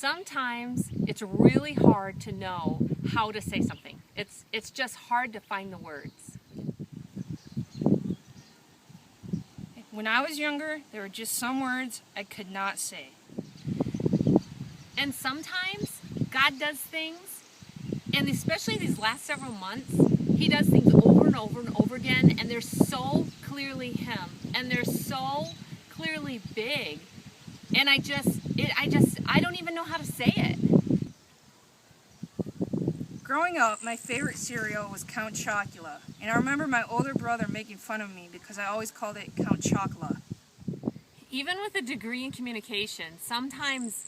Sometimes it's really hard to know how to say something. It's just hard to find the words. When I was younger, there were just some words I could not say. And sometimes God does things, and especially these last several months, He does things over and over and over again, and they're so clearly Him, and they're so clearly big, and I don't even know how to say it. Growing up, my favorite cereal was Count Chocula, and I remember my older brother making fun of me because I always called it Count Chocula. Even with a degree in communication, sometimes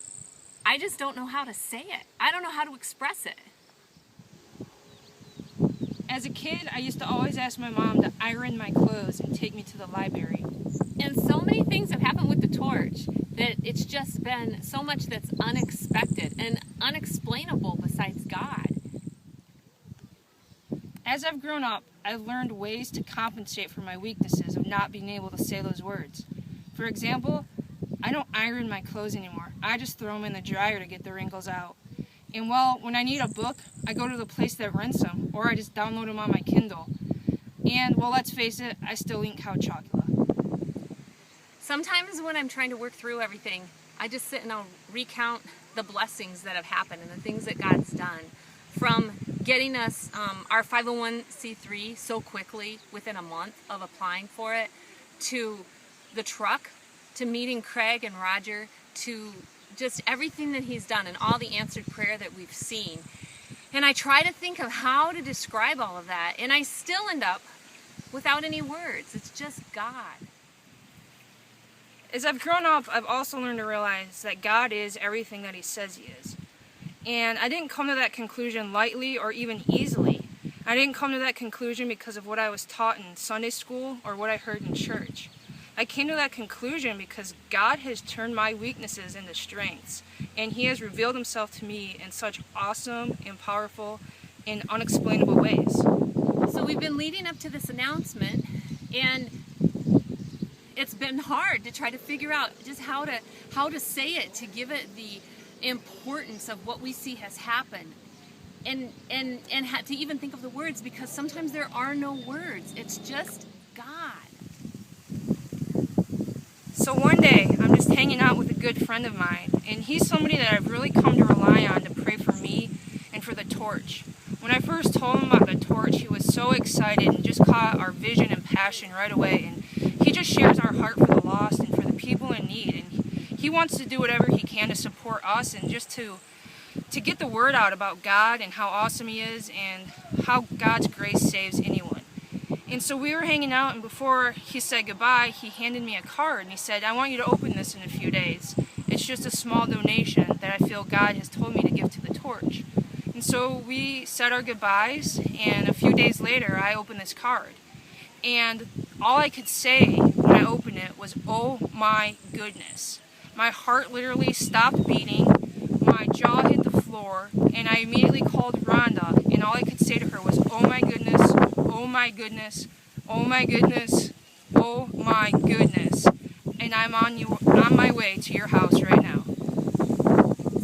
I just don't know how to say it. I don't know how to express it. As a kid, I used to always ask my mom to iron my clothes and take me to the library. And so many things have happened with the torch that it's just been so much that's unexpected and unexplainable besides God. As I've grown up, I've learned ways to compensate for my weaknesses of not being able to say those words. For example, I don't iron my clothes anymore. I just throw them in the dryer to get the wrinkles out. And well, when I need a book, I go to the place that rents them, or I just download them on my Kindle. And, well, let's face it, I still eat Count Chocula. Sometimes when I'm trying to work through everything, I just sit and I'll recount the blessings that have happened and the things that God's done. From getting us our 501c3 so quickly within a month of applying for it, to the truck, to meeting Craig and Roger, to just everything that He's done and all the answered prayer that we've seen. And I try to think of how to describe all of that, and I still end up without any words. It's just God. As I've grown up, I've also learned to realize that God is everything that He says He is. And I didn't come to that conclusion lightly or even easily. I didn't come to that conclusion because of what I was taught in Sunday school or what I heard in church. I came to that conclusion because God has turned my weaknesses into strengths, and He has revealed Himself to me in such awesome and powerful and unexplainable ways. So we've been leading up to this announcement, and it's been hard to try to figure out just how to say it, to give it the importance of what we see has happened, and to even think of the words, because sometimes there are no words. It's just God. So one day, I'm just hanging out with a good friend of mine, and he's somebody that I've really come to rely on to pray for me and for the torch. When I first told him about the torch, he was so excited and just caught our vision and passion right away, and he just shares our heart for the lost and for the people in need, and he wants to do whatever he can to support us and just to get the word out about God and how awesome He is and how God's grace saves anyone. And so we were hanging out, and before he said goodbye, he handed me a card, and he said, "I want you to open this in a few days. It's just a small donation that I feel God has told me to give to the torch." And so we said our goodbyes, and a few days later, I opened this card. And all I could say when I opened it was, "Oh my goodness." My heart literally stopped beating, my jaw hit the floor, and I immediately called Rhonda, and all I could say to her was, "Oh my goodness, oh my goodness, oh my goodness, oh my goodness." And I'm on my way to your house right now.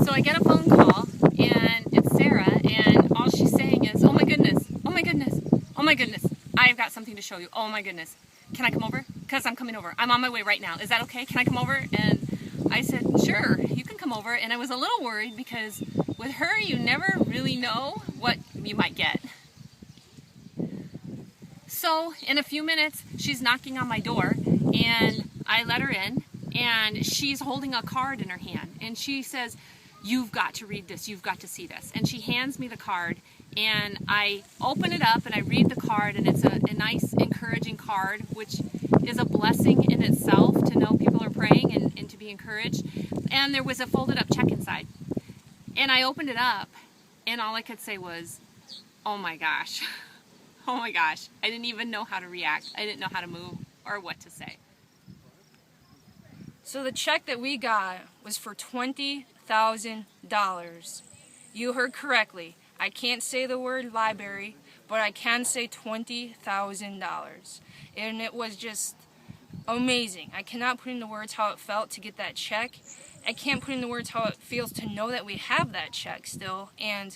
So I get a phone call, and it's Sarah, and all she's saying is, "Oh my goodness, oh my goodness, oh my goodness, I've got something to show you, oh my goodness. Can I come over? Because I'm coming over. I'm on my way right now. Is that okay? Can I come over?" And I said, "Sure, you can come over." And I was a little worried because with her, you never really know what you might get. So in a few minutes, she's knocking on my door, and I let her in, and she's holding a card in her hand, and she says, "You've got to read this, you've got to see this." And she hands me the card, and I open it up, and I read the card, and it's a nice, encouraging card, which is a blessing in itself to know people are praying and to be encouraged. And there was a folded up check inside. And I opened it up, and all I could say was, "Oh my gosh." Oh my gosh. I didn't even know how to react. I didn't know how to move or what to say. So the check that we got was for $20,000. You heard correctly. I can't say the word library, but I can say $20,000. And it was just amazing. I cannot put into words how it felt to get that check. I can't put into words how it feels to know that we have that check still. And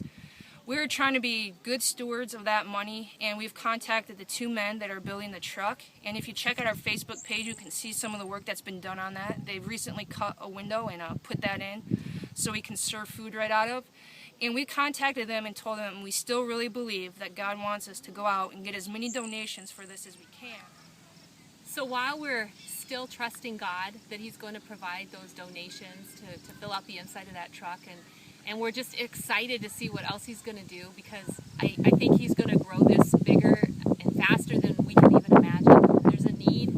we're trying to be good stewards of that money, and we've contacted the 2 men that are building the truck. And if you check out our Facebook page, you can see some of the work that's been done on that. They've recently cut a window and put that in so we can serve food right out of. And we contacted them and told them we still really believe that God wants us to go out and get as many donations for this as we can. So while we're still trusting God that He's going to provide those donations to fill out the inside of that truck, and we're just excited to see what else He's going to do, because I think He's going to grow this bigger and faster than we can even imagine. There's a need,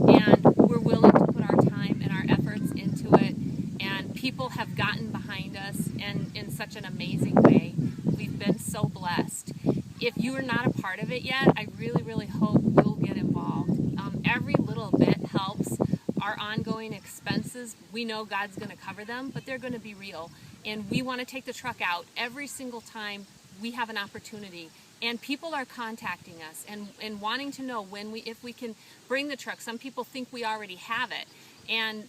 and we're willing to put our time and our efforts into it, and people have gotten behind us in such an amazing way. We've been so blessed. If you are not a part of it yet, I really, really hope you'll get involved. Every little bit helps. Our ongoing expenses, we know God's going to cover them, but they're going to be real. And we want to take the truck out every single time we have an opportunity. And people are contacting us and wanting to know if we can bring the truck. Some people think we already have it. And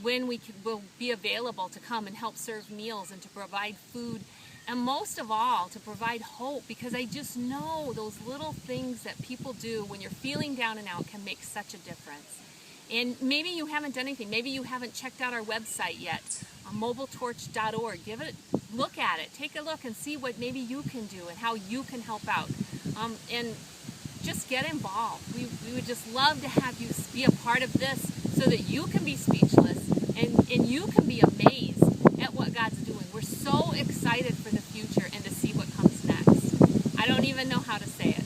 when will be available to come and help serve meals and to provide food. And most of all, to provide hope, because I just know those little things that people do when you're feeling down and out can make such a difference. And maybe you haven't done anything. Maybe you haven't checked out our website yet, mobiletorch.org. Look at it. Take a look and see what maybe you can do and how you can help out. And just get involved. We would just love to have you be a part of this so that you can be speechless and you can be amazed at what God's doing. We're so excited for the future and to see what comes next. I don't even know how to say it.